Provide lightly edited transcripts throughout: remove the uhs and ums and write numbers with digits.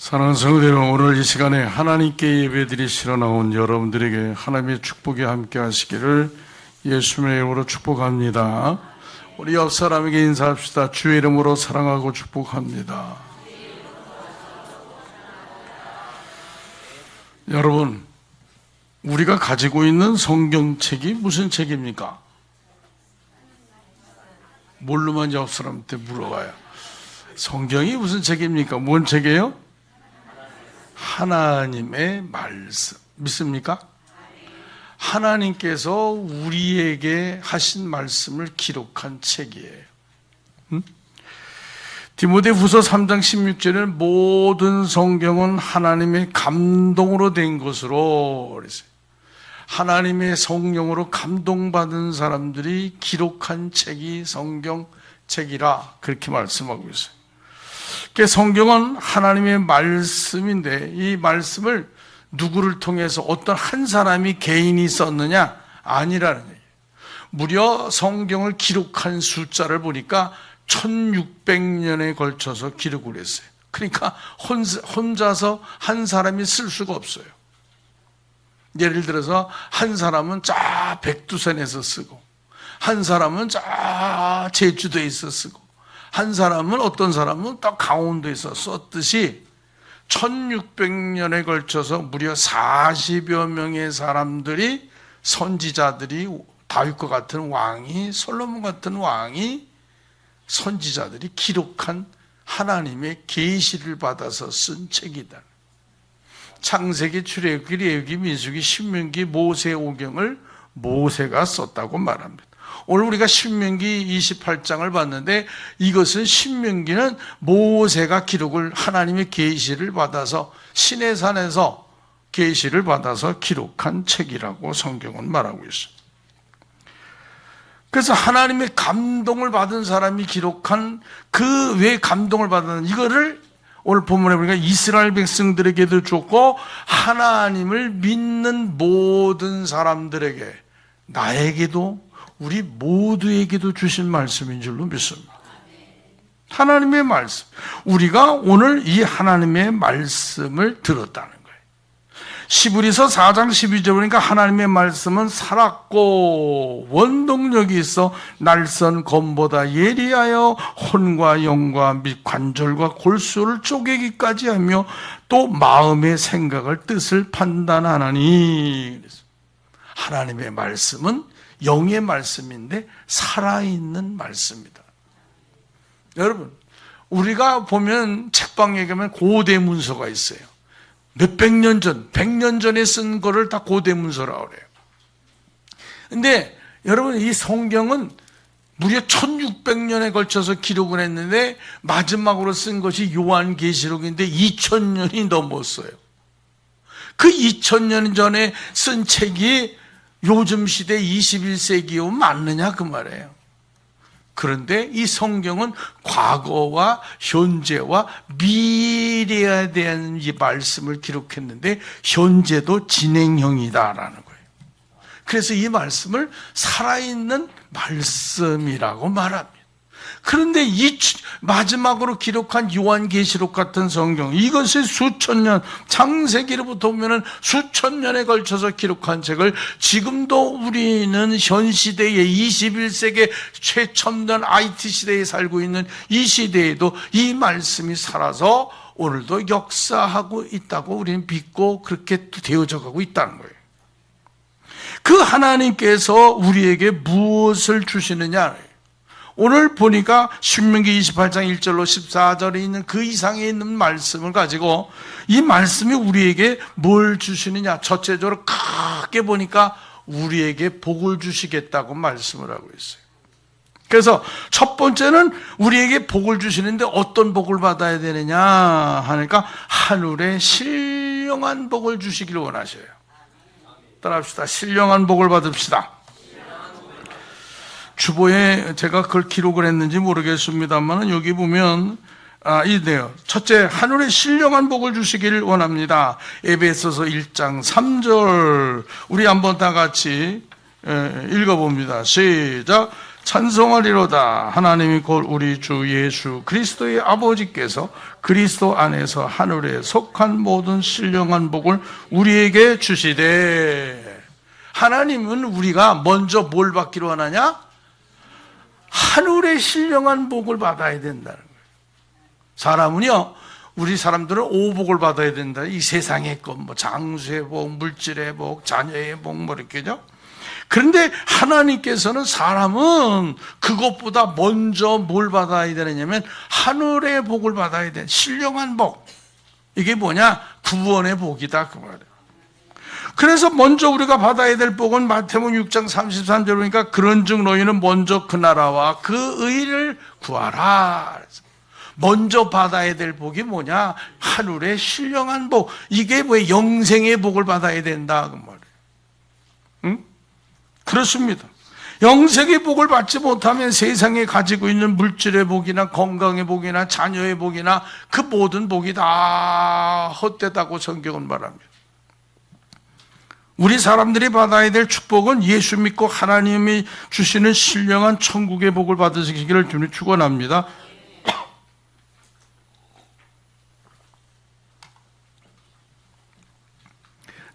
사랑하는 성도들, 오늘 이 시간에 하나님께 예배드리시러 나온 여러분들에게 하나님의 축복이 함께 하시기를 예수님의 이름으로 축복합니다. 우리 옆 사람에게 인사합시다. 주의 이름으로 사랑하고 축복합니다. 여러분, 우리가 가지고 있는 성경책이 무슨 책입니까? 뭘로만 옆 사람한테 물어봐요. 성경이 무슨 책입니까? 뭔 책이에요? 하나님의 말씀. 믿습니까? 하나님께서 우리에게 하신 말씀을 기록한 책이에요. 디모데후서 3장 16절에는 모든 성경은 하나님의 감동으로 된 것으로 그랬어요. 하나님의 성령으로 감동받은 사람들이 기록한 책이 성경책이라 그렇게 말씀하고 있어요. 성경은 하나님의 말씀인데 이 말씀을 누구를 통해서 어떤 한 사람이 개인이 썼느냐? 아니라는 얘기예요. 무려 성경을 기록한 숫자를 보니까 1600년에 걸쳐서 기록을 했어요. 그러니까 혼자서 한 사람이 쓸 수가 없어요. 예를 들어서 한 사람은 저 백두산에서 쓰고, 한 사람은 저 제주도에서 쓰고, 한 사람은 어떤 사람은 또 강원도에서 썼듯이 1600년에 걸쳐서 무려 40여 명의 사람들이, 선지자들이, 다윗과 같은 왕이, 솔로몬 같은 왕이, 선지자들이 기록한 하나님의 계시를 받아서 쓴 책이다. 창세기, 출애굽기, 레위기, 민수기, 신명기, 모세오경을 모세가 썼다고 말합니다. 오늘 우리가 신명기 28장을 봤는데 이것은 신명기는 모세가 기록을, 하나님의 계시를 받아서 시내산에서 계시를 받아서 기록한 책이라고 성경은 말하고 있습니다. 그래서 하나님의 감동을 받은 사람이 기록한, 그 왜 감동을 받았는 이거를 오늘 본문에 보니까 이스라엘 백성들에게도 줬고 하나님을 믿는 모든 사람들에게, 나에게도 우리 모두에게도 주신 말씀인 줄로 믿습니다. 하나님의 말씀. 우리가 오늘 이 하나님의 말씀을 들었다는 거예요. 시브리서 4장 12절 보니까 하나님의 말씀은 살았고 원동력이 있어 날선 검보다 예리하여 혼과 영과 및 관절과 골수를 쪼개기까지 하며 또 마음의 생각을 뜻을 판단하나니. 하나님의 말씀은 영의 말씀인데 살아있는 말씀이다. 여러분, 우리가 보면 책방에 가면 고대 문서가 있어요. 몇백 년 전, 100년 전에 쓴 거를 다 고대 문서라고 그래요. 근데 여러분, 이 성경은 무려 1600년에 걸쳐서 기록을 했는데 마지막으로 쓴 것이 요한계시록인데 2000년이 넘었어요. 그 2000년 전에 쓴 책이 요즘 시대 21세기요 맞느냐 그 말이에요. 그런데 이 성경은 과거와 현재와 미래에 대한 이 말씀을 기록했는데 현재도 진행형이다라는 거예요. 그래서 이 말씀을 살아있는 말씀이라고 말합니다. 그런데 이 마지막으로 기록한 요한계시록 같은 성경, 이것이 수천 년, 창세기로부터 보면은 수천 년에 걸쳐서 기록한 책을 지금도 우리는 현 시대의 21세기 최첨단 IT 시대에 살고 있는 이 시대에도 이 말씀이 살아서 오늘도 역사하고 있다고 우리는 믿고 그렇게 되어져 가고 있다는 거예요. 그 하나님께서 우리에게 무엇을 주시느냐? 오늘 보니까 신명기 28장 1절로 14절에 있는 그 이상에 있는 말씀을 가지고 이 말씀이 우리에게 뭘 주시느냐? 첫째적으로 크게 보니까 우리에게 복을 주시겠다고 말씀을 하고 있어요. 그래서 첫 번째는 우리에게 복을 주시는데 어떤 복을 받아야 되느냐 하니까 하늘에 신령한 복을 주시기를 원하셔요. 따라합시다. 신령한 복을 받읍시다. 주보에 제가 그걸 기록을 했는지 모르겠습니다만 여기 보면 이네요. 첫째, 하늘에 신령한 복을 주시기를 원합니다. 에베소서 1장 3절 우리 한번 다 같이 읽어봅니다. 시작. 찬송하리로다. 하나님이 곧 우리 주 예수 그리스도의 아버지께서 그리스도 안에서 하늘에 속한 모든 신령한 복을 우리에게 주시되. 하나님은 우리가 먼저 뭘 받기로 하느냐? 하늘의 신령한 복을 받아야 된다는 거예요. 사람은요, 우리 사람들은 오복을 받아야 된다. 이 세상의 것, 뭐 장수의 복, 물질의 복, 자녀의 복, 뭐 이렇게죠. 그런데 하나님께서는 사람은 그것보다 먼저 뭘 받아야 되느냐면 하늘의 복을 받아야 돼. 신령한 복. 이게 뭐냐? 구원의 복이다 그 말이에요. 그래서 먼저 우리가 받아야 될 복은 마태복음 6장 33절 보니까 그런즉 너희는 먼저 그 나라와 그 의를 구하라. 먼저 받아야 될 복이 뭐냐? 하늘의 신령한 복. 이게 왜 영생의 복을 받아야 된다 그 말이에요. 응? 그렇습니다. 영생의 복을 받지 못하면 세상에 가지고 있는 물질의 복이나 건강의 복이나 자녀의 복이나 그 모든 복이 다 헛되다고 성경은 말합니다. 우리 사람들이 받아야 될 축복은 예수 믿고 하나님이 주시는 신령한 천국의 복을 받으시기를 주님 축원합니다.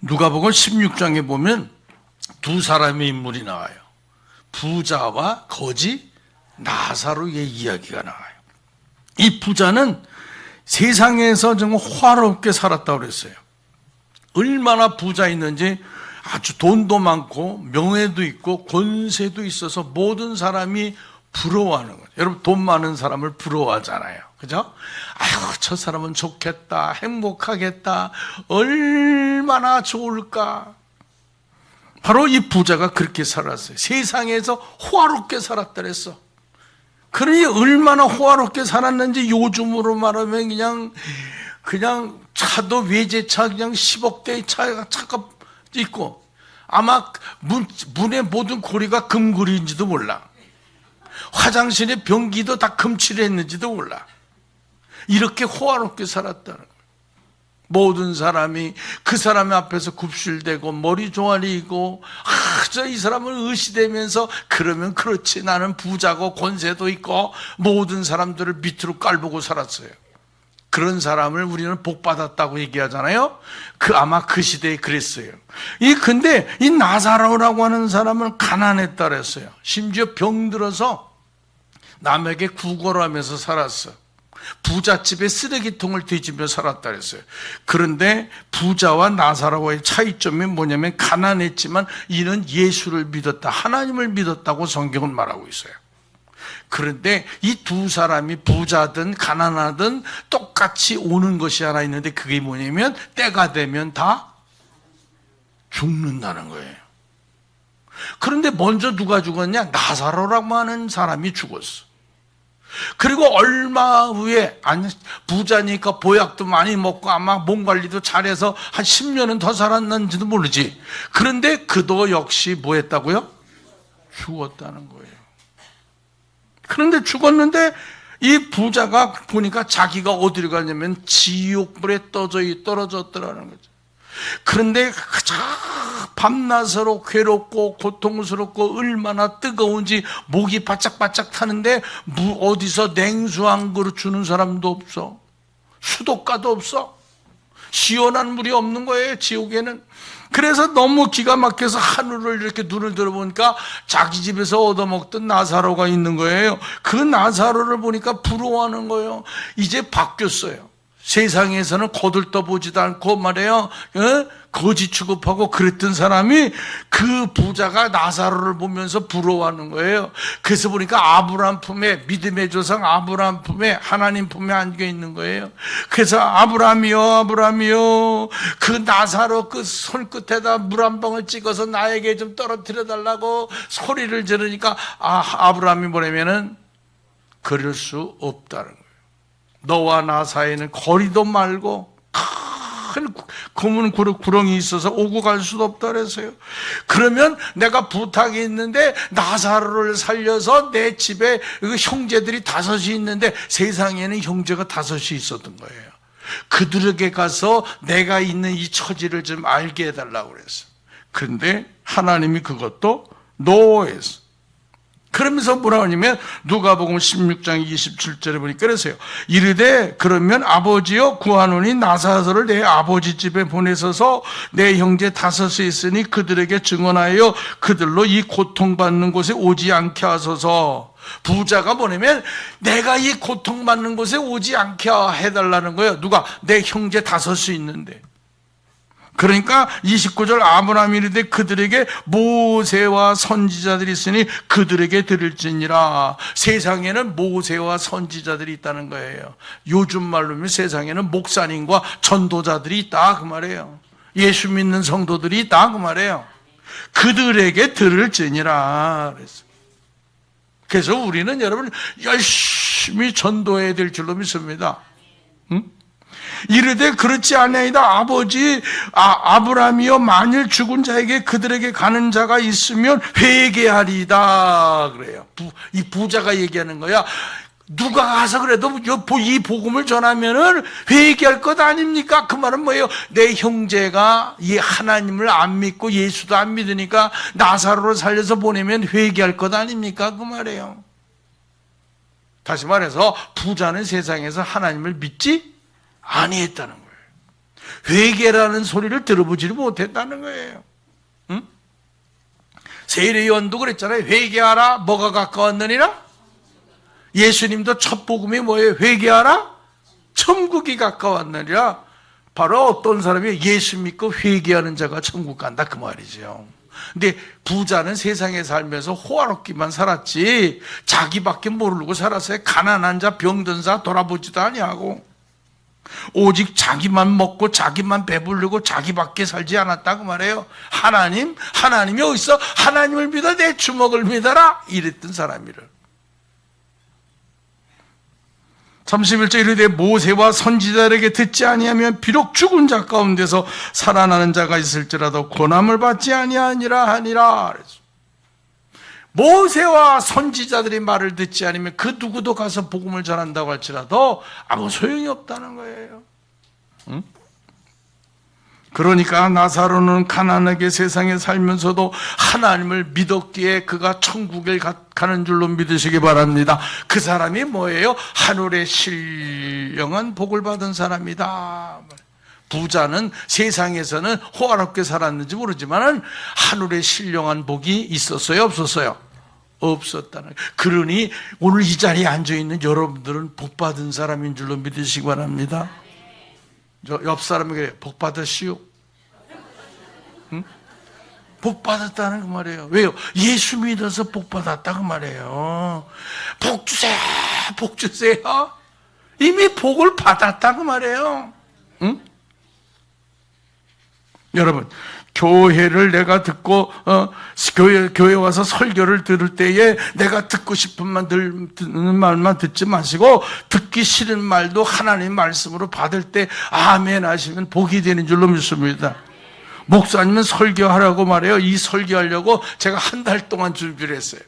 누가복음 16장에 보면 두 사람의 인물이 나와요. 부자와 거지 나사로의 이야기가 나와요. 이 부자는 세상에서 정말 화롭게 살았다고 그랬어요. 얼마나 부자였는지 아주 돈도 많고 명예도 있고 권세도 있어서 모든 사람이 부러워하는 거예요. 여러분 돈 많은 사람을 부러워하잖아요. 그죠? 아유 저 사람은 좋겠다, 행복하겠다, 얼마나 좋을까. 바로 이 부자가 그렇게 살았어요. 세상에서 호화롭게 살았다 그랬어. 그러니 얼마나 호화롭게 살았는지 요즘으로 말하면 그냥 차도 외제차 그냥 10억대의 차가 있고 아마 문의 모든 고리가 금고리인지도 몰라. 화장실의 변기도 다 금칠을 했는지도 몰라. 이렇게 호화롭게 살았다는 거예요. 모든 사람이 그 사람 앞에서 굽실대고 머리 조아리고 이 사람을 의시되면서 그러면 그렇지 나는 부자고 권세도 있고 모든 사람들을 밑으로 깔보고 살았어요. 그런 사람을 우리는 복받았다고 얘기하잖아요. 아마 그 시대에 그랬어요. 근데 이 나사로라고 하는 사람은 가난했다 그랬어요. 심지어 병들어서 남에게 구걸을 하면서 살았어. 부잣집에 쓰레기통을 뒤집며 살았다 그랬어요. 그런데 부자와 나사로와의 차이점이 뭐냐면 가난했지만 이는 예수를 믿었다, 하나님을 믿었다고 성경은 말하고 있어요. 그런데 이 두 사람이 부자든 가난하든 똑같이 오는 것이 하나 있는데 그게 뭐냐면 때가 되면 다 죽는다는 거예요. 그런데 먼저 누가 죽었냐? 나사로라고 하는 사람이 죽었어. 그리고 얼마 후에 부자니까 보약도 많이 먹고 아마 몸 관리도 잘해서 한 10년은 더 살았는지도 모르지. 그런데 그도 역시 뭐 했다고요? 죽었다는 거예요. 그런데 죽었는데 이 부자가 보니까 자기가 어디로 가냐면 지옥불에 떨어졌더라는 거죠. 그런데 밤낮으로 괴롭고 고통스럽고 얼마나 뜨거운지 목이 바짝바짝 타는데 어디서 냉수 한 그릇 주는 사람도 없어. 수도가도 없어. 시원한 물이 없는 거예요, 지옥에는. 그래서 너무 기가 막혀서 하늘을 이렇게 눈을 들어보니까 자기 집에서 얻어먹던 나사로가 있는 거예요. 그 나사로를 보니까 부러워하는 거예요. 이제 바뀌었어요. 세상에서는 거들떠보지도 않고 말이에요. 거지 취급하고 그랬던 사람이 그 부자가 나사로를 보면서 부러워하는 거예요. 그래서 보니까 아브라함 품에, 믿음의 조상 아브라함 품에, 하나님 품에 안겨 있는 거예요. 그래서 아브라함이요 그 나사로 그 손끝에다 물 한 방울 찍어서 나에게 좀 떨어뜨려 달라고 소리를 지르니까 아브라함이 뭐냐면은 그럴 수 없다는 거예요. 너와 나 사이에는 거리도 말고 큰 검은 구렁이 있어서 오고 갈 수도 없다 그랬어요. 그러면 내가 부탁이 있는데 나사로를 살려서 내 집에 형제들이 5이 있는데 세상에는 형제가 5이 있었던 거예요. 그들에게 가서 내가 있는 이 처지를 좀 알게 해달라고 그랬어요. 그런데 하나님이 그것도 노했어. 그러면서 뭐라고 하냐면 누가복음 16장 27절에 보니까 그러세요. 이르되 그러면 아버지여 구하노니 나사로를 내 아버지 집에 보내소서. 내 형제 다섯이 있으니 그들에게 증언하여 그들로 이 고통받는 곳에 오지 않게 하소서. 부자가 뭐냐면 내가 이 고통받는 곳에 오지 않게 해달라는 거예요. 누가? 내 형제 다섯이 있는데. 그러니까 29절 아브라함이 이르되 그들에게 모세와 선지자들이 있으니 그들에게 들을지니라. 세상에는 모세와 선지자들이 있다는 거예요. 요즘 말로는 세상에는 목사님과 전도자들이 있다 그 말이에요. 예수 믿는 성도들이 있다 그 말이에요. 그들에게 들을지니라. 그래서 우리는 여러분 열심히 전도해야 될 줄로 믿습니다. 응? 이르되 그렇지 아니하이다. 아브라함이여 만일 죽은 자에게 그들에게 가는 자가 있으면 회개하리다 그래요. 이 부자가 얘기하는 거야. 누가 가서 그래도 이 복음을 전하면은 회개할 것 아닙니까? 그 말은 뭐예요? 내 형제가 이 하나님을 안 믿고 예수도 안 믿으니까 나사로를 살려서 보내면 회개할 것 아닙니까? 그 말이에요. 다시 말해서 부자는 세상에서 하나님을 믿지 아니했다는 거예요. 회개라는 소리를 들어보지를 못했다는 거예요. 응? 세례요한도 그랬잖아요. 회개하라. 뭐가 가까웠느니라? 예수님도 첫 복음이 뭐예요? 회개하라. 천국이 가까웠느니라. 바로 어떤 사람이 예수 믿고 회개하는 자가 천국 간다 그 말이죠. 근데 부자는 세상에 살면서 호화롭기만 살았지 자기밖에 모르고 살았어요. 가난한 자, 병든 자 돌아보지도 아니하고 오직 자기만 먹고 자기만 배부르고 자기밖에 살지 않았다 그 말이에요. 하나님이 어디서 하나님을 믿어 내 주먹을 믿어라 이랬던 사람이를. 31절 이르되 모세와 선지자들에게 듣지 아니하면 비록 죽은 자 가운데서 살아나는 자가 있을지라도 고난을 받지 아니하니라 하니라. 모세와 선지자들의 말을 듣지 않으면 그 누구도 가서 복음을 전한다고 할지라도 아무 소용이 없다는 거예요. 응? 그러니까 나사로는 가난하게 세상에 살면서도 하나님을 믿었기에 그가 천국에 가는 줄로 믿으시기 바랍니다. 그 사람이 뭐예요? 하늘의 신령한 복을 받은 사람이다. 부자는 세상에서는 호화롭게 살았는지 모르지만 하늘의 신령한 복이 있었어요? 없었어요? 없었다는. 그러니 오늘 이 자리에 앉아있는 여러분들은 복 받은 사람인 줄로 믿으시기 바랍니다. 옆 사람에게 복 받으시오. 응? 복 받았다는 그 말이에요. 왜요? 예수 믿어서 복 받았다 그 말이에요. 복 주세요. 복 주세요. 이미 복을 받았다 그 말이에요. 응? 여러분, 교회를 내가 듣고 교회 와서 설교를 들을 때에 내가 듣고 싶은 듣는 말만 듣지 마시고 듣기 싫은 말도 하나님 말씀으로 받을 때 아멘 하시면 복이 되는 줄로 믿습니다. 목사님은 설교하라고 말해요. 이 설교하려고 제가 한 달 동안 준비를 했어요.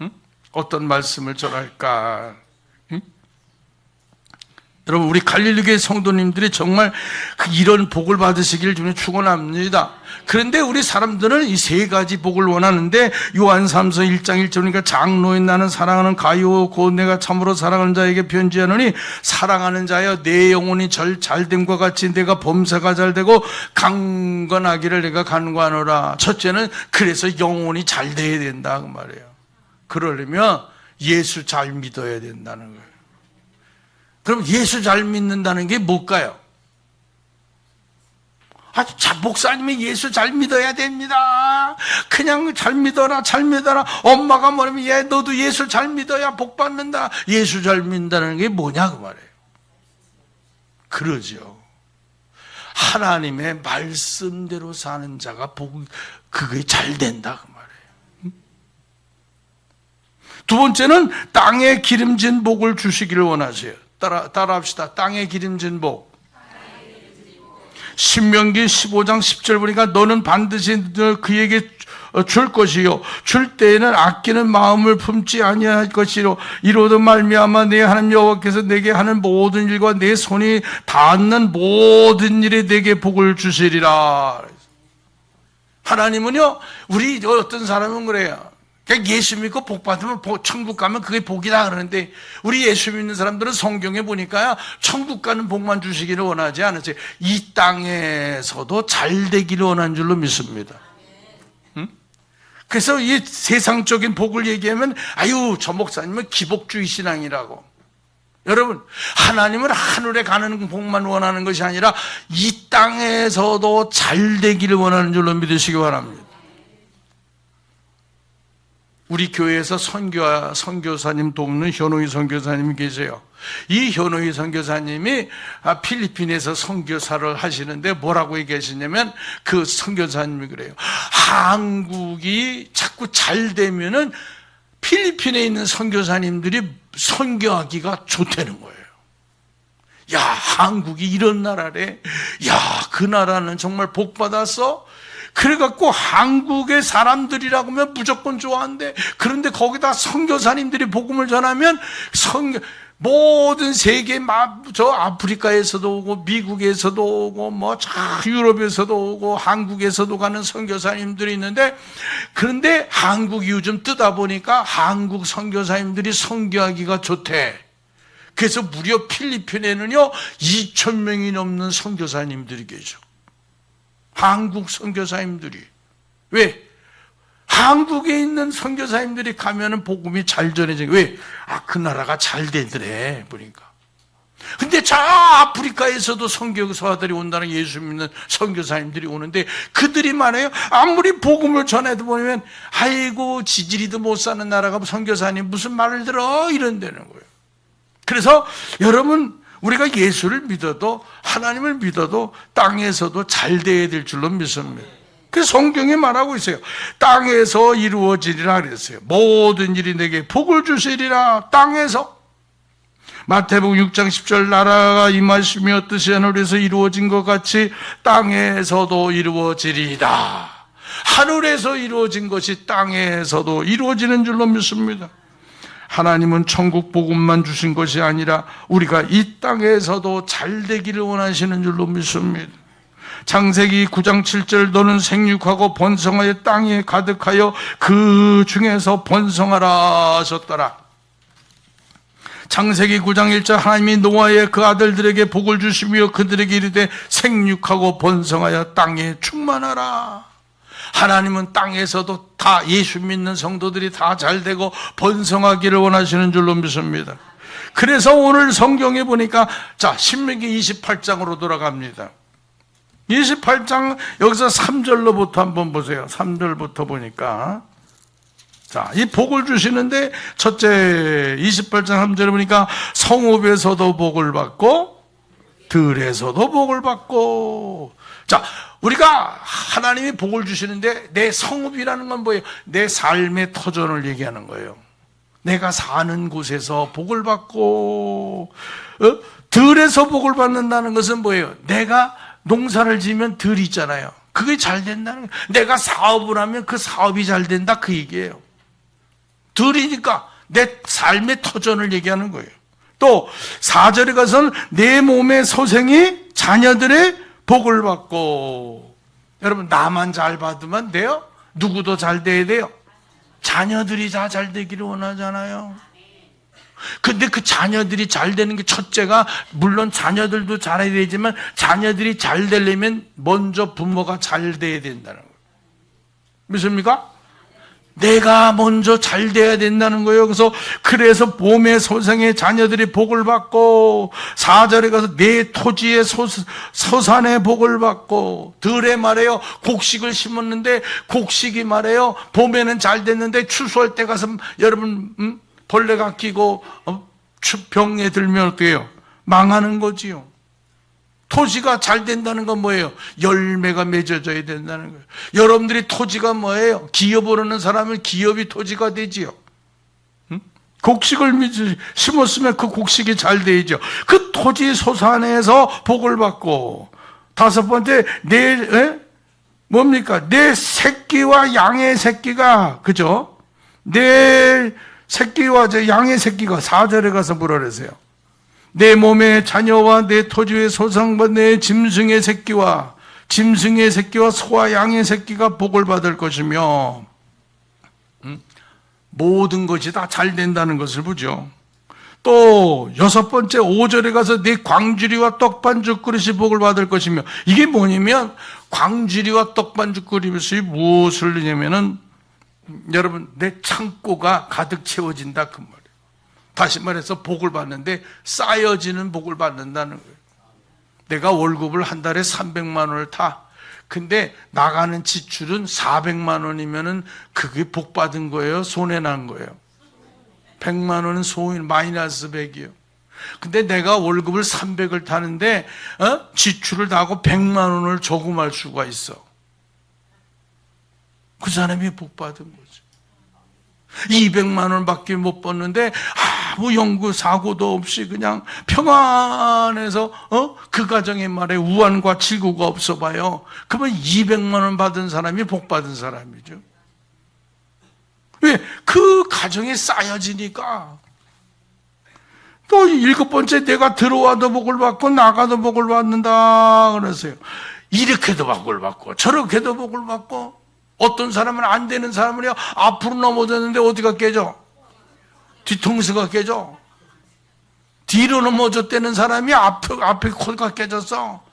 응? 어떤 말씀을 전할까? 응? 여러분, 우리 갈릴리교회 성도님들이 정말 이런 복을 받으시길 주님 축원합니다. 그런데 우리 사람들은 이 세 가지 복을 원하는데 요한삼서 1장 1절이니까 장로인 나는 사랑하는 가요 곧 내가 참으로 사랑하는 자에게 편지하노니 사랑하는 자여 내 영혼이 잘됨과 같이 내가 범사가 잘되고 강건하기를 내가 간구하노라. 첫째는 그래서 영혼이 잘 돼야 된다 그 말이에요. 그러려면 예수 잘 믿어야 된다는 거예요. 그럼 예수 잘 믿는다는 게 뭘까요? 목사님이 예수 잘 믿어야 됩니다. 그냥 잘 믿어라, 잘 믿어라. 엄마가 뭐냐면 너도 예수 잘 믿어야 복 받는다. 예수 잘 믿는다는 게 뭐냐 그 말이에요. 그러죠. 하나님의 말씀대로 사는 자가 그게 잘 된다 그 말이에요. 두 번째는 땅에 기름진 복을 주시기를 원하세요. 따라합시다. 땅에 기름진 복. 신명기 15장 10절 보니까 너는 반드시 그에게 줄 것이요 줄 때에는 아끼는 마음을 품지 아니할 것이요 이로도 말미암아 내 하나님 여호와께서 내게 하는 모든 일과 내 손이 닿는 모든 일에 내게 복을 주시리라. 하나님은요, 우리 어떤 사람은 그래요. 그러니까 예수 믿고 복 받으면 천국 가면 그게 복이다 그러는데, 우리 예수 믿는 사람들은 성경에 보니까요, 천국 가는 복만 주시기를 원하지 않으세요. 이 땅에서도 잘 되기를 원하는 줄로 믿습니다. 그래서 이 세상적인 복을 얘기하면 아유 저 목사님은 기복주의 신앙이라고. 여러분, 하나님은 하늘에 가는 복만 원하는 것이 아니라 이 땅에서도 잘 되기를 원하는 줄로 믿으시기 바랍니다. 우리 교회에서 선교사님 돕는 현호희 선교사님이 계세요. 이 현호희 선교사님이 필리핀에서 선교사를 하시는데 뭐라고 얘기하시냐면, 그 선교사님이 그래요. 한국이 자꾸 잘 되면은 필리핀에 있는 선교사님들이 선교하기가 좋다는 거예요. 야, 한국이 이런 나라래. 야, 그 나라는 정말 복 받았어. 그래갖고 한국의 사람들이라고 하면 무조건 좋아한대. 그런데 거기다 선교사님들이 복음을 전하면 모든 세계, 저 아프리카에서도 오고 미국에서도 오고 뭐 유럽에서도 오고 한국에서도 가는 선교사님들이 있는데, 그런데 한국이 요즘 뜨다 보니까 한국 선교사님들이 선교하기가 좋대. 그래서 무려 필리핀에는요 2,000명이 넘는 선교사님들이 계셔. 한국 선교사님들이. 왜? 한국에 있는 선교사님들이 가면은 복음이 잘 전해지고. 왜? 그 나라가 잘 되더래 보니까. 근데 저 아프리카에서도 선교사들이 온다는, 예수 믿는 선교사님들이 오는데 그들이 말해요. 아무리 복음을 전해도 보면 아이고 지지리도 못 사는 나라가 선교사님 무슨 말을 들어 이런다는 거예요. 그래서 여러분, 우리가 예수를 믿어도, 하나님을 믿어도 땅에서도 잘 돼야 될 줄로 믿습니다. 그래서 성경에 말하고 있어요. 땅에서 이루어지리라 그랬어요. 모든 일이 내게 복을 주시리라. 땅에서. 마태복음 6장 10절, 나라가 임하시며 뜻이 하늘에서 이루어진 것 같이 땅에서도 이루어지리이다. 하늘에서 이루어진 것이 땅에서도 이루어지는 줄로 믿습니다. 하나님은 천국 복음만 주신 것이 아니라 우리가 이 땅에서도 잘 되기를 원하시는 줄로 믿습니다. 창세기 9장 7절, 너는 생육하고 번성하여 땅에 가득하여 그 중에서 번성하라 하셨더라. 창세기 9장 1절, 하나님이 노아의 그 아들들에게 복을 주시며 그들에게 이르되 생육하고 번성하여 땅에 충만하라. 하나님은 땅에서도 다 예수 믿는 성도들이 다 잘되고 번성하기를 원하시는 줄로 믿습니다. 그래서 오늘 성경에 보니까, 자, 신명기 28장으로 돌아갑니다. 28장 여기서 3절로부터 한번 보세요. 3절부터 보니까, 자, 이 복을 주시는데 첫째 28장 3절에 보니까 성읍에서도 복을 받고 들에서도 복을 받고. 자, 우리가 하나님이 복을 주시는데 내 성읍이라는 건 뭐예요? 내 삶의 터전을 얘기하는 거예요. 내가 사는 곳에서 복을 받고, 들에서 복을 받는다는 것은 뭐예요? 내가 농사를 지으면 들 있잖아요. 그게 잘 된다는 거예요. 내가 사업을 하면 그 사업이 잘 된다 그 얘기예요. 들이니까 내 삶의 터전을 얘기하는 거예요. 또 4절에 가서는 내 몸의 소생이 자녀들의 복을 받고. 여러분, 나만 잘 받으면 돼요? 누구도 잘 돼야 돼요? 자녀들이 다 잘 되기를 원하잖아요. 근데 그 자녀들이 잘 되는 게 첫째가, 물론 자녀들도 잘해야 되지만 자녀들이 잘 되려면 먼저 부모가 잘 돼야 된다는 거예요. 믿습니까? 내가 먼저 잘 돼야 된다는 거예요. 그래서 몸의 소생의 자녀들이 복을 받고, 4절에 가서 내 토지의 소산의 복을 받고. 들에 말해요, 곡식을 심었는데 곡식이 말해요 봄에는 잘 됐는데 추수할 때 가서 여러분 벌레가 끼고 병에 들면 어떻게 해요? 망하는 거지요. 토지가 잘 된다는 건 뭐예요? 열매가 맺어져야 된다는 거예요. 여러분들이 토지가 뭐예요? 기업을 하는 사람은 기업이 토지가 되지요. 곡식을 심었으면 그 곡식이 잘 되죠. 그 토지 소산에서 복을 받고. 5번째, 뭡니까? 내 새끼와 양의 새끼가, 그죠? 내 새끼와 양의 새끼가 4절에 가서 뭐라 그러세요? 내 몸의 자녀와 내 토지의 소상과 내 짐승의 새끼와 소와 양의 새끼가 복을 받을 것이며. 모든 것이 다 잘 된다는 것을 보죠. 또 6번째 5절에 가서 네 광주리와 떡반죽 그릇이 복을 받을 것이며, 이게 뭐냐면 광주리와 떡반죽 그릇이 무엇을 느냐면은 여러분 내 창고가 가득 채워진다 그 말이에요. 다시 말해서 복을 받는데 쌓여지는 복을 받는다는 거예요. 내가 월급을 한 달에 300만 원을 타. 근데 나가는 지출은 400만 원이면은 그게 복 받은 거예요? 손해 난 거예요? 100만 원은 소인 마이너스 100이요. 근데 내가 월급을 300을 타는데 지출을 다 하고 100만 원을 저금할 수가 있어. 그 사람이 복 받은 거죠. 200만 원밖에 못 벌는데 아무 연구 사고도 없이 그냥 평안해서 그 가정의 말에 우환과 질구가 없어 봐요. 그러면 200만 원 받은 사람이 복 받은 사람이죠. 왜? 그 가정이 쌓여지니까. 또 7번째, 내가 들어와도 복을 받고 나가도 복을 받는다 그랬어요. 이렇게도 복을 받고 저렇게도 복을 받고. 어떤 사람은 안 되는 사람은요, 앞으로 넘어졌는데 어디가 깨져? 뒤통수가 깨져. 뒤로 넘어졌다는 사람이 앞에 코가 깨졌어.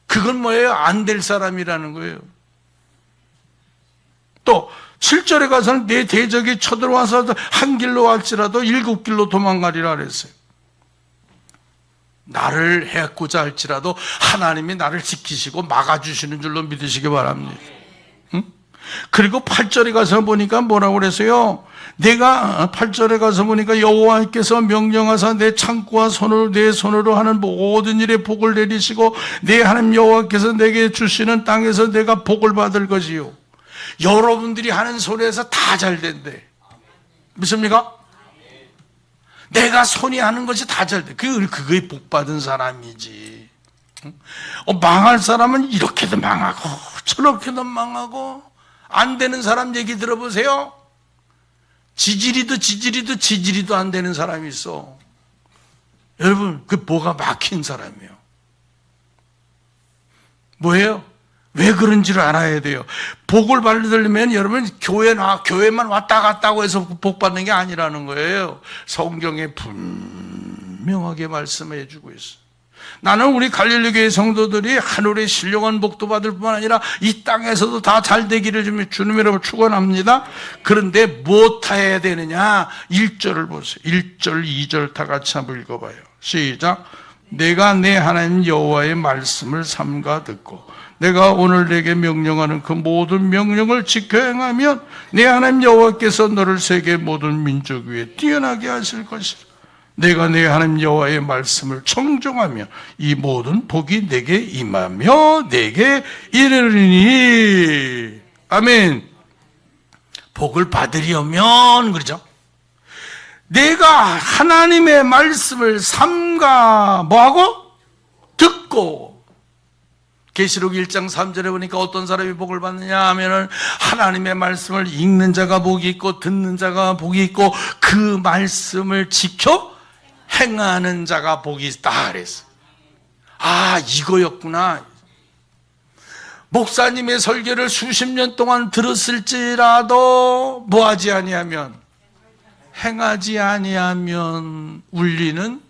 그건 뭐예요? 안 될 사람이라는 거예요. 또 7절에 가서는 내 대적이 쳐들어와서 한 길로 할지라도 7길로 도망가리라 그랬어요. 나를 해고자 할지라도 하나님이 나를 지키시고 막아주시는 줄로 믿으시기 바랍니다. 그리고 8절에 가서 보니까 뭐라고 그랬어요? 내가 8절에 가서 보니까 여호와께서 명령하사 내 창고와 손으로 내 손으로 하는 모든 일에 복을 내리시고 내 하나님 여호와께서 내게 주시는 땅에서 내가 복을 받을 것이요. 여러분들이 하는 손에서 다 잘 된대. 믿습니까? 내가 손이 하는 것이 다 잘 돼. 그거에 복 받은 사람이지. 망할 사람은 이렇게도 망하고 저렇게도 망하고. 안 되는 사람 얘기 들어보세요. 지지리도 안 되는 사람이 있어. 여러분, 그 뭐가 막힌 사람이에요. 뭐예요? 왜 그런지를 알아야 돼요. 복을 받으려면 여러분 교회만 왔다 갔다 해서 복 받는 게 아니라는 거예요. 성경에 분명하게 말씀해 주고 있어요. 나는 우리 갈릴리 교회 성도들이 하늘의 신령한 복도 받을 뿐만 아니라 이 땅에서도 다 잘 되기를 주님이라고 축원합니다. 그런데 무엇해야 되느냐? 1절을 보세요. 1절, 2절 다 같이 한번 읽어봐요. 시작. 내가 내 하나님 여호와의 말씀을 삼가 듣고 내가 오늘 내게 명령하는 그 모든 명령을 지켜 행하면 내 하나님 여호와께서 너를 세계 모든 민족 위에 뛰어나게 하실 것이라. 내가 내 하나님 여호와의 말씀을 청종하며 이 모든 복이 내게 임하며 내게 이르리니. 아멘. 복을 받으려면 그러죠. 내가 하나님의 말씀을 삼가 뭐하고? 듣고. 계시록 1장 3절에 보니까 어떤 사람이 복을 받느냐 하면은 하나님의 말씀을 읽는 자가 복이 있고 듣는 자가 복이 있고 그 말씀을 지켜 행하는 자가 복이 있다 그랬어. 아, 이거였구나. 목사님의 설교를 수십 년 동안 들었을지라도 뭐하지 아니하면, 행하지 아니하면 울리는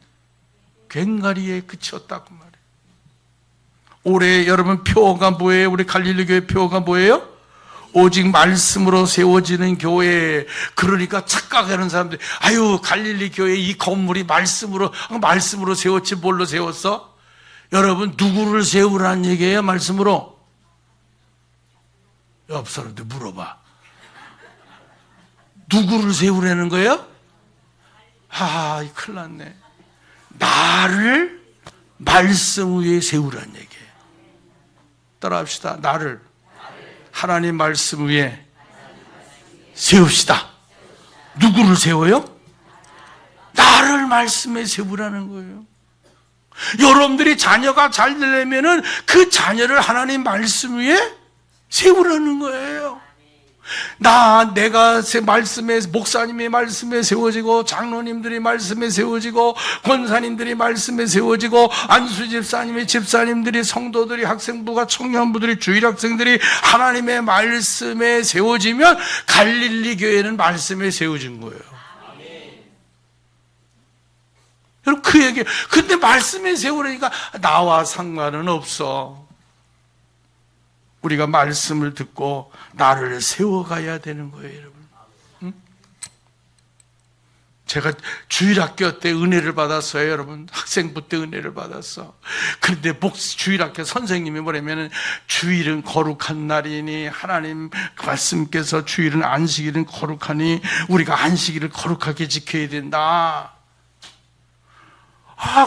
괭가리에 그쳤다 그 말이에요. 올해 여러분 표어가 뭐예요? 우리 갈릴리 교회 표어가 뭐예요? 오직 말씀으로 세워지는 교회. 그러니까 착각하는 사람들, 아유 갈릴리 교회 이 건물이 말씀으로 세웠지 뭘로 세웠어? 여러분 누구를 세우라는 얘기예요? 말씀으로? 옆 사람들 물어봐. 누구를 세우라는 거예요? 아, 큰일 났네. 나를 말씀 위에 세우라는 얘기예요. 따라합시다. 나를 하나님 말씀 위에 세웁시다. 누구를 세워요? 나를 말씀에 세우라는 거예요. 여러분들이 자녀가 잘 되려면은 그 자녀를 하나님 말씀 위에 세우라는 거예요. 내가 말씀에, 목사님의 말씀에 세워지고, 장로님들이 말씀에 세워지고, 권사님들이 말씀에 세워지고, 안수 집사님의 집사님들이, 성도들이, 학생부가, 청년부들이, 주일학생들이 하나님의 말씀에 세워지면 갈릴리 교회는 말씀에 세워진 거예요. 여러분, 그 얘기, 근데 말씀에 세우려니까 나와 상관은 없어. 우리가 말씀을 듣고 나를 세워가야 되는 거예요, 여러분. 응? 제가 주일학교 때 은혜를 받았어요, 여러분. 학생부 때 은혜를 받았어. 그런데 주일학교 선생님이 뭐냐면은, 주일은 거룩한 날이니 하나님 말씀께서 주일은 안식일은 거룩하니 우리가 안식일을 거룩하게 지켜야 된다.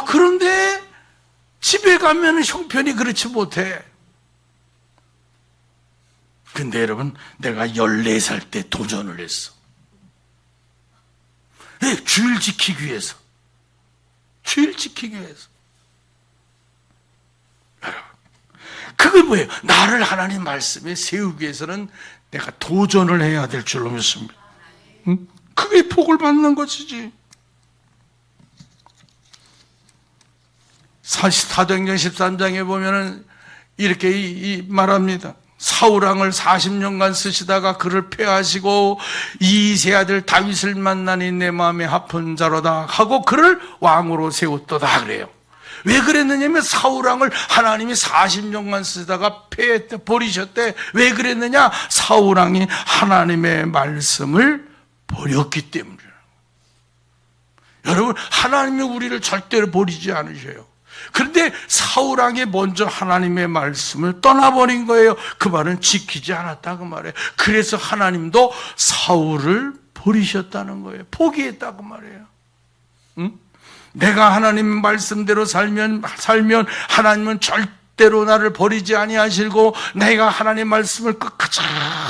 그런데 집에 가면 형편이 그렇지 못해. 근데 여러분, 내가 14살 때 도전을 했어. 주일 지키기 위해서. 주일 지키기 위해서. 여러분, 그게 뭐예요? 나를 하나님 말씀에 세우기 위해서는 내가 도전을 해야 될 줄로 믿습니다. 응? 그게 복을 받는 것이지. 사도행전 13장에 보면은 이렇게 말합니다. 사울왕을 40년간 쓰시다가 그를 폐하시고 이세 아들 다윗을 만나니 내 마음에 합한 자로다 하고 그를 왕으로 세웠도다 그래요. 왜 그랬느냐면 사울왕을 하나님이 40년간 쓰다가 폐했대, 버리셨대. 왜 그랬느냐? 사울왕이 하나님의 말씀을 버렸기 때문이에요. 여러분, 하나님이 우리를 절대로 버리지 않으셔요. 그런데 사울왕이 먼저 하나님의 말씀을 떠나버린 거예요. 그 말은 지키지 않았다 그 말이에요. 그래서 하나님도 사울을 버리셨다는 거예요. 포기했다고 말이에요. 응? 내가 하나님 말씀대로 살면 하나님은 절대로 나를 버리지 아니하시고, 내가 하나님 말씀을 끝까지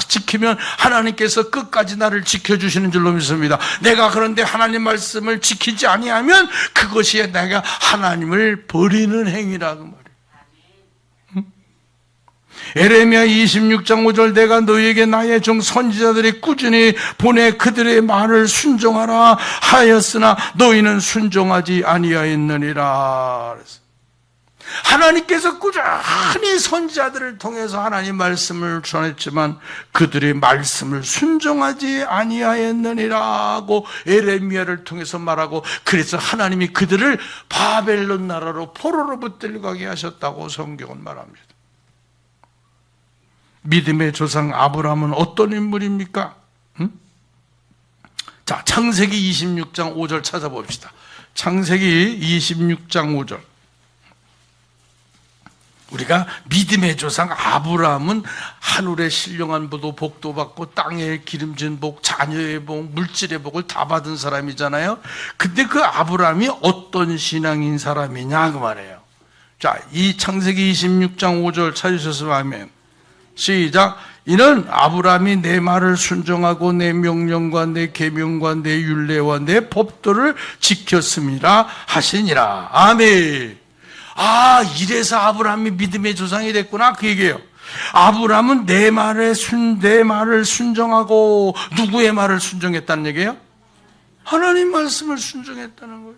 지키면 하나님께서 끝까지 나를 지켜주시는 줄로 믿습니다. 내가 그런데 하나님 말씀을 지키지 아니하면 그것이 내가 하나님을 버리는 행위라고 말이에요. 에레미야 26장 5절 내가 너희에게 나의 종 선지자들이 꾸준히 보내 그들의 말을 순종하라 하였으나 너희는 순종하지 아니하였느니라. 하나님께서 꾸준히 선지자들을 통해서 하나님 말씀을 전했지만 그들의 말씀을 순종하지 아니하였느니라고 에레미야를 통해서 말하고, 그래서 하나님이 그들을 바벨론 나라로 포로로 붙들려가게 하셨다고 성경은 말합니다. 믿음의 조상 아브라함은 어떤 인물입니까? 자, 창세기 26장 5절 찾아봅시다. 창세기 26장 5절. 우리가 믿음의 조상 아브라함은 하늘의 신령한 복도 받고 땅에 기름진 복, 자녀의 복, 물질의 복을 다 받은 사람이잖아요. 근데 그 아브라함이 어떤 신앙인 사람이냐 그 말이에요. 자, 이 창세기 26장 5절 찾으셔서 아멘. 시작. 이는 아브라함이 내 말을 순종하고 내 명령과 내 계명과 내 율례와 내 법도를 지켰음이라 하시니라. 아멘. 이래서 아브라함이 믿음의 조상이 됐구나 그 얘기예요. 아브라함은 내 말을 순종하고, 누구의 말을 순종했다는 얘기예요? 하나님 말씀을 순종했다는 거예요.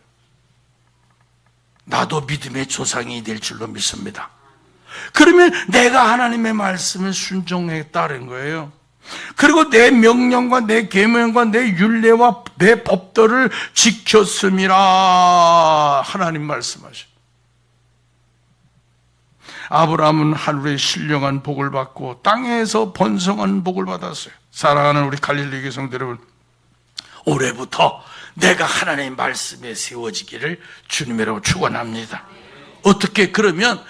나도 믿음의 조상이 될 줄로 믿습니다. 그러면 내가 하나님의 말씀을 순종했다는 거예요. 그리고 내 명령과 내 계명과 내 율례와 내 법도를 지켰음이라 하나님 말씀하셔. 아브라함은 하늘의 신령한 복을 받고 땅에서 번성한 복을 받았어요. 사랑하는 우리 갈릴리 교성들 여러분, 올해부터 내가 하나님의 말씀에 세워지기를 주님으로 축원합니다. 어떻게? 그러면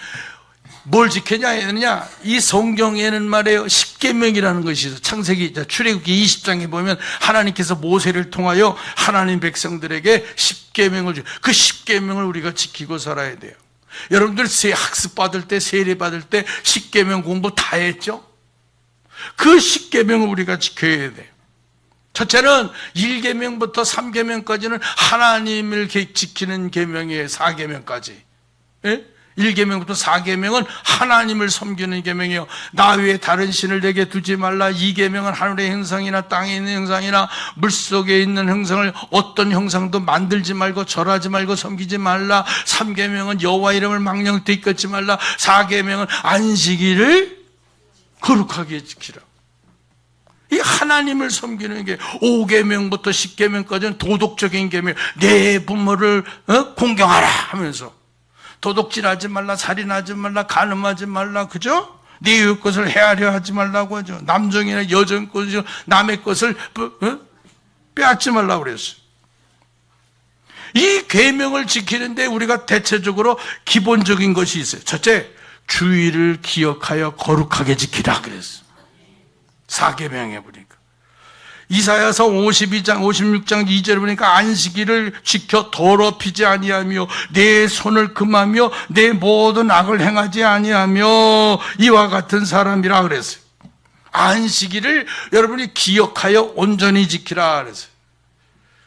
뭘 지켜야 하느냐? 이 성경에는 말이에요, 십계명이라는 것이 있어요. 창세기, 출애굽기 20장에 보면 하나님께서 모세를 통하여 하나님 백성들에게 십계명을 주고, 그 십계명을 우리가 지키고 살아야 돼요. 여러분들 학습 받을 때, 세례 받을 때 십계명 공부 다 했죠? 그 십계명을 우리가 지켜야 돼요. 첫째는 1계명부터 3계명까지는 하나님을 지키는 계명이에요. 4계명까지. 예? 1계명부터 4계명은 하나님을 섬기는 계명이요, 나 외에 다른 신을 내게 두지 말라. 2계명은 하늘의 형상이나 땅에 있는 형상이나 물속에 있는 형상을 어떤 형상도 만들지 말고 절하지 말고 섬기지 말라. 3계명은 여호와 이름을 망령되이 잊지 말라. 4계명은 안식일을 거룩하게 지키라. 이 하나님을 섬기는 게 5계명부터 10계명까지는 도덕적인 계명, 내 부모를 공경하라 하면서 도둑질하지 말라, 살인하지 말라, 간음하지 말라, 그죠? 네 이웃 것을 헤아려 하지 말라고 하죠. 남정이나 여정 것을, 남의 것을 빼앗지 말라고 그랬어요. 이 계명을 지키는데 우리가 대체적으로 기본적인 것이 있어요. 첫째, 주의를 기억하여 거룩하게 지키라 그랬어요. 4계명에 보니까. 이사야서 52장 56장 2절에 보니까 안식일을 지켜 더럽히지 아니하며 내 손을 금하며 내 모든 악을 행하지 아니하며 이와 같은 사람이라 그랬어요. 안식일을 여러분이 기억하여 온전히 지키라 그랬어요.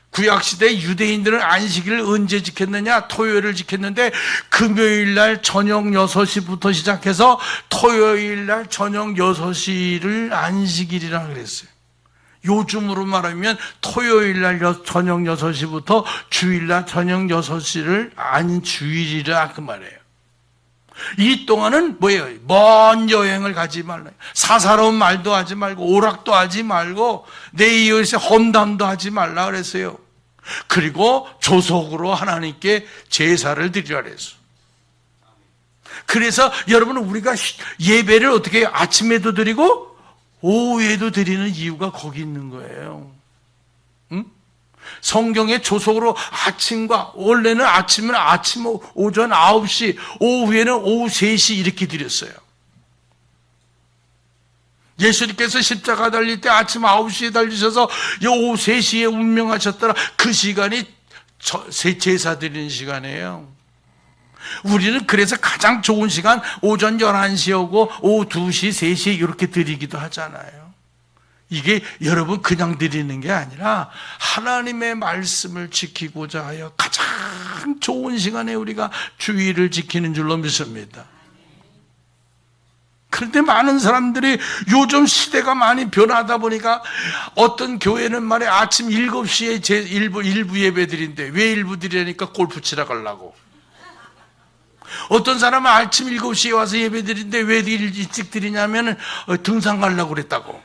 구약시대 유대인들은 안식일을 언제 지켰느냐? 토요일을 지켰는데 금요일날 저녁 6시부터 시작해서 토요일날 저녁 6시를 안식일이라 그랬어요. 요즘으로 말하면 토요일날 저녁 6시부터 주일날 저녁 6시를 안주일이라 그 말이에요. 이 동안은 뭐예요? 먼 여행을 가지 말라. 사사로운 말도 하지 말고 오락도 하지 말고 내 이웃의 험담도 하지 말라 그랬어요. 그리고 조속으로 하나님께 제사를 드리라 그랬어요. 그래서 여러분, 우리가 예배를 어떻게 해요? 아침에도 드리고 오후에도 드리는 이유가 거기 있는 거예요. 응? 성경에 조속으로 아침과, 원래는 아침은 아침 오전 9시, 오후에는 오후 3시 이렇게 드렸어요. 예수님께서 십자가 달릴 때 아침 9시에 달리셔서 오후 3시에 운명하셨더라. 그 시간이 제사 드리는 시간이에요. 우리는 그래서 가장 좋은 시간 오전 11시에 오고 오후 2시, 3시에 이렇게 드리기도 하잖아요. 이게 여러분 그냥 드리는 게 아니라 하나님의 말씀을 지키고자 하여 가장 좋은 시간에 우리가 주의를 지키는 줄로 믿습니다. 그런데 많은 사람들이 요즘 시대가 많이 변하다 보니까 어떤 교회는 말이야 아침 7시에 제 일부 예배 드린대. 왜 일부 드리니까 골프 치러 가려고. 어떤 사람은 아침 7시에 와서 예배 드리는데 왜 일찍 드리냐면 등산 가려고 그랬다고.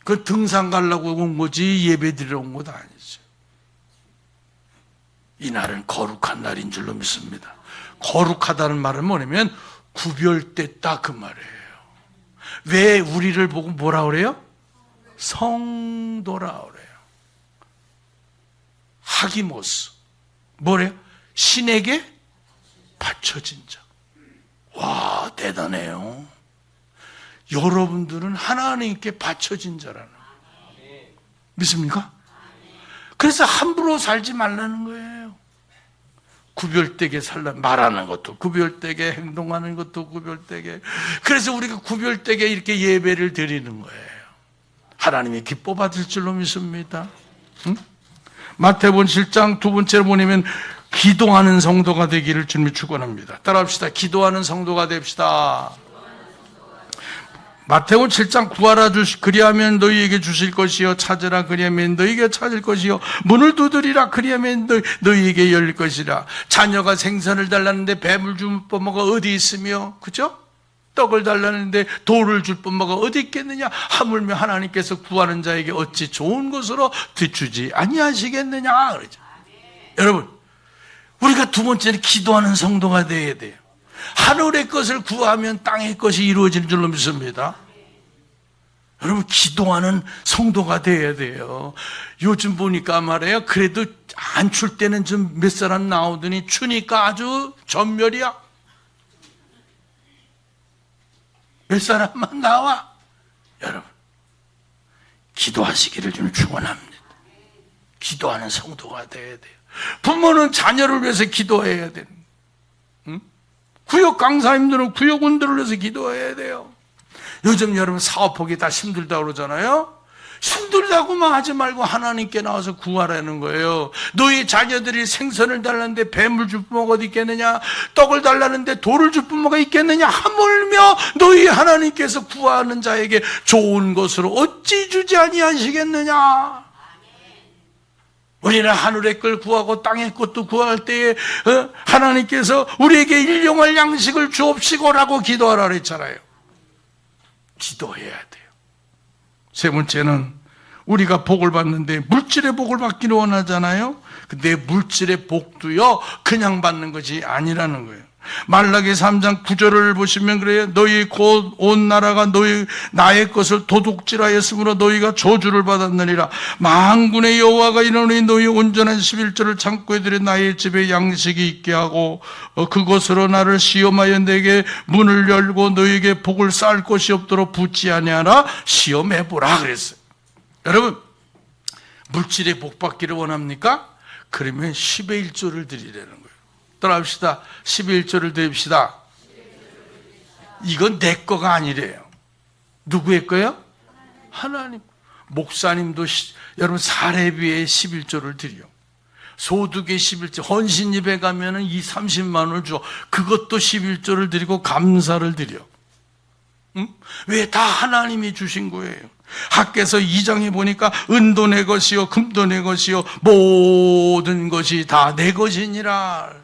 그 등산 가려고 온 거지 예배 드리러 온 것도 아니죠. 이 날은 거룩한 날인 줄로 믿습니다. 거룩하다는 말은 뭐냐면 구별됐다 그 말이에요. 왜 우리를 보고 뭐라 그래요? 성도라 그래요. 하기모스 뭐래요? 신에게 바쳐진 자. 와, 대단해요. 여러분들은 하나님께 바쳐진 자라는 거예요. 믿습니까? 그래서 함부로 살지 말라는 거예요. 구별되게 살라. 말하는 것도 구별되게, 행동하는 것도 구별되게. 그래서 우리가 구별되게 이렇게 예배를 드리는 거예요. 하나님이 기뻐 받을 줄로 믿습니다. 응? 마태복음 7장 두 번째로 보내면 기도하는 성도가 되기를 주님이 축원합니다. 따라합시다. 기도하는 성도가 됩시다. 마태복음 7장 구하라 그리하면 너희에게 주실 것이요 찾으라 그리하면 너희에게 찾을 것이요 문을 두드리라 그리하면 너희에게 열릴 것이라. 자녀가 생선을 달라는데 뱀을 줄 뻔모가 어디 있으며, 그죠? 떡을 달라는데 돌을 줄 뻔모가 어디 있겠느냐. 하물며 하나님께서 구하는 자에게 어찌 좋은 것으로 뒤주지 아니하시겠느냐 그러죠. 여러분, 우리가 두 번째는 기도하는 성도가 되어야 돼요. 하늘의 것을 구하면 땅의 것이 이루어지는 줄로 믿습니다. 여러분, 기도하는 성도가 되어야 돼요. 요즘 보니까 말이에요. 그래도 안 출 때는 좀 몇 사람 나오더니 추니까 아주 전멸이야. 몇 사람만 나와. 여러분, 기도하시기를 좀 축원합니다. 기도하는 성도가 되어야 돼요. 부모는 자녀를 위해서 기도해야 돼요. 응? 구역 강사님들은 구역원들을 위해서 기도해야 돼요. 요즘 여러분 사업하기 다 힘들다고 그러잖아요. 순돌다고만 하지 말고 하나님께 나와서 구하라는 거예요. 너희 자녀들이 생선을 달라는데 뱀을 줄 부모가 어디 있겠느냐? 떡을 달라는데 돌을 줄 부모가 있겠느냐? 하물며 너희 하나님께서 구하는 자에게 좋은 것으로 어찌 주지 아니하시겠느냐? 우리는 하늘의 걸 구하고 땅의 것도 구할 때에 하나님께서 우리에게 일용할 양식을 주옵시고라고 기도하라 그랬잖아요. 기도해야 돼요. 세 번째는 우리가 복을 받는데 물질의 복을 받기를 원하잖아요. 근데 물질의 복도요 그냥 받는 것이 아니라는 거예요. 말라기 3장 9절을 보시면 그래요. 너희 곧 온 나라가 너희 나의 것을 도둑질하였으므로 너희가 저주를 받았느니라. 만군의 여호와가 이르노니 너희 온전한 11조를 창고에 들여 나의 집에 양식이 있게 하고 그것으로 나를 시험하여 내게 문을 열고 너희에게 복을 쌓을 것이 없도록 붙지 아니하라. 시험해보라 그랬어요. 여러분, 물질의 복 받기를 원합니까? 그러면 10의 1조를 드리라는 거예요. 따라합시다. 10의 1조를 드립시다. 이건 내 거가 아니래요. 누구의 거예요? 하나님. 목사님도 여러분 사례비에 11조를 드려. 소득의 11조, 헌신 예배 가면은 이 30만 원을 줘. 그것도 11조를 드리고 감사를 드려. 응? 왜? 다 하나님이 주신 거예요. 학개서 2장에 보니까 은도 내 것이요 금도 내 것이요 모든 것이 다 내 것이니라.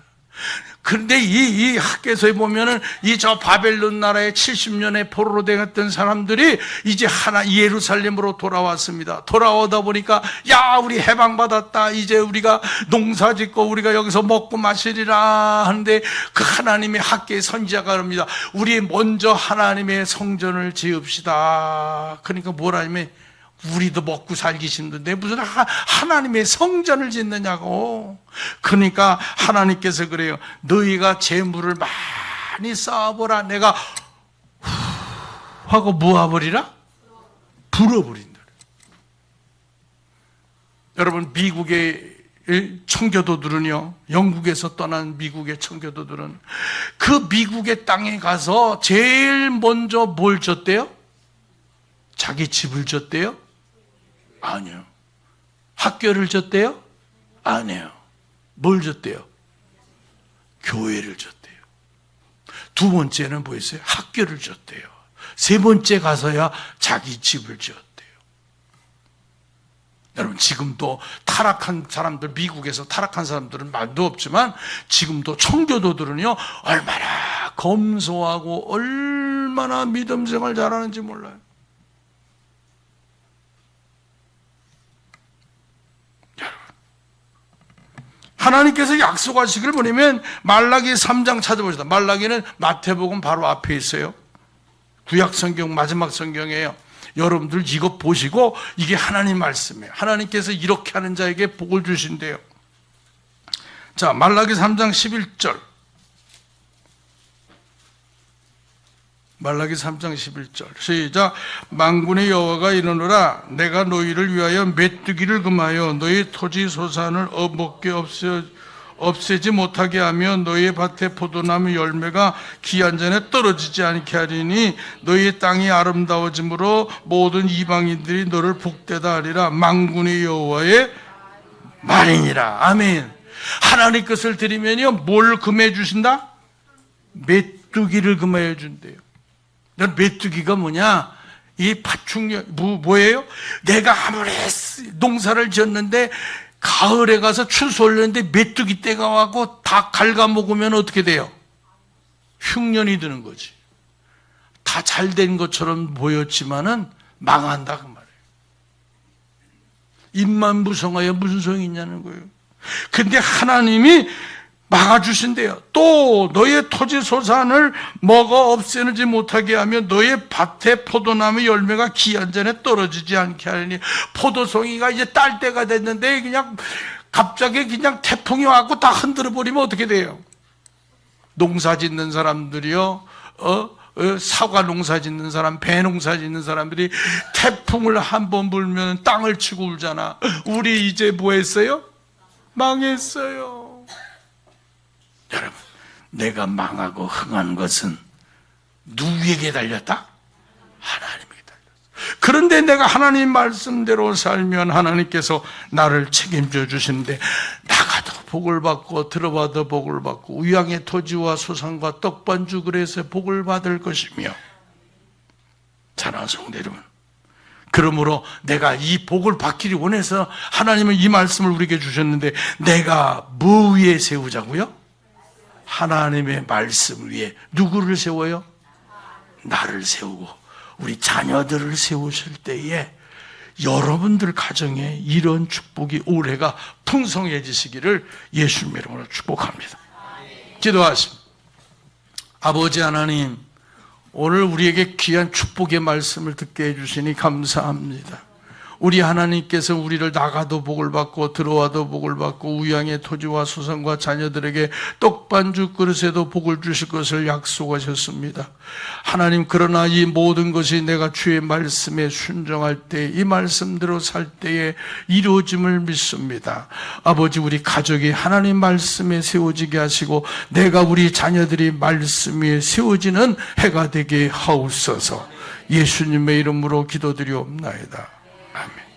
그런데 이 학개서에 보면은 이 저 바벨론 나라의 70년에 포로로 되었던 사람들이 이제 예루살렘으로 돌아왔습니다. 돌아오다 보니까 야 우리 해방받았다. 이제 우리가 농사 짓고 우리가 여기서 먹고 마시리라 하는데 그 하나님의 학개의 선지자가 그럽니다. 우리 먼저 하나님의 성전을 지읍시다. 그러니까 뭐라냐면 우리도 먹고 살기 힘든데 무슨 하나님의 성전을 짓느냐고. 그러니까 하나님께서 그래요. 너희가 재물을 많이 쌓아보라. 내가 하고 모아버리라? 불어버린다. 여러분, 미국의 청교도들은요, 영국에서 떠난 미국의 청교도들은 그 미국의 땅에 가서 제일 먼저 뭘 줬대요? 자기 집을 줬대요? 아니요. 학교를 줬대요? 아니에요. 뭘 줬대요? 교회를 줬대요. 두 번째는 뭐였어요? 학교를 줬대요. 세 번째 가서야 자기 집을 지었대요. 여러분, 지금도 타락한 사람들, 미국에서 타락한 사람들은 말도 없지만 지금도 청교도들은요 얼마나 검소하고 얼마나 믿음 생활 잘하는지 몰라요. 하나님께서 약속하시기를 뭐냐면 말라기 3장 찾아보시다. 말라기는 마태복음 바로 앞에 있어요. 구약 성경 마지막 성경이에요. 여러분들 이거 보시고 이게 하나님 말씀이에요. 하나님께서 이렇게 하는 자에게 복을 주신대요. 자, 말라기 3장 11절. 말라기 3장 11절 시작. 만군의 여호와가 이르노라. 내가 너희를 위하여 메뚜기를 금하여 너희 토지 소산을 먹게 없애지 못하게 하며 너희 밭에 포도나무 열매가 기한 전에 떨어지지 않게 하리니 너희 땅이 아름다워짐으로 모든 이방인들이 너를 복되다 하리라. 만군의 여호와의 말이니라. 아멘. 하나님 것을 드리면요 뭘 금해 주신다? 메뚜기를 금하여 준대요. 메뚜기가 뭐냐? 이 파충류 뭐예요? 내가 아무리 농사를 지었는데 가을에 가서 추수하려는데 메뚜기 때가 와고 다 갉아먹으면 어떻게 돼요? 흉년이 드는 거지. 다 잘된 것처럼 보였지만은 망한다 그 말이에요. 입만 무성하여 무슨 소용이 있냐는 거예요. 근데 하나님이 막아주신대요. 또 너의 토지 소산을 먹어 없애지 못하게 하며 너의 밭에 포도나무 열매가 기한 전에 떨어지지 않게 하리니. 포도송이가 이제 딸 때가 됐는데 그냥 갑자기 그냥 태풍이 와서 다 흔들어 버리면 어떻게 돼요? 농사 짓는 사람들이요, 사과 농사 짓는 사람, 배 농사 짓는 사람들이 태풍을 한번 불면 땅을 치고 울잖아. 우리 이제 뭐 했어요? 망했어요. 여러분, 내가 망하고 흥한 것은 누구에게 달렸다? 하나님에게 달렸어. 그런데 내가 하나님 말씀대로 살면 하나님께서 나를 책임져 주시는데, 나가도 복을 받고 들어와도 복을 받고 우양의 토지와 소산과 떡반죽 그래서 복을 받을 것이며. 사랑하는 성도 여러분, 그러므로 내가 이 복을 받기를 원해서 하나님은 이 말씀을 우리에게 주셨는데, 내가 뭐 위에 세우자고요? 하나님의 말씀 위에. 누구를 세워요? 나를 세우고 우리 자녀들을 세우실 때에 여러분들 가정에 이런 축복이 올해가 풍성해지시기를 예수님 이름으로 축복합니다. 기도하십니다. 아버지 하나님, 오늘 우리에게 귀한 축복의 말씀을 듣게 해주시니 감사합니다. 우리 하나님께서 우리를 나가도 복을 받고 들어와도 복을 받고 우양의 토지와 소산과 자녀들에게 떡반죽 그릇에도 복을 주실 것을 약속하셨습니다. 하나님, 그러나 이 모든 것이 내가 주의 말씀에 순종할 때, 이 말씀대로 살 때에 이루어짐을 믿습니다. 아버지, 우리 가족이 하나님 말씀에 세워지게 하시고 내가 우리 자녀들이 말씀 위에 세워지는 해가 되게 하옵소서. 예수님의 이름으로 기도드리옵나이다. 아멘.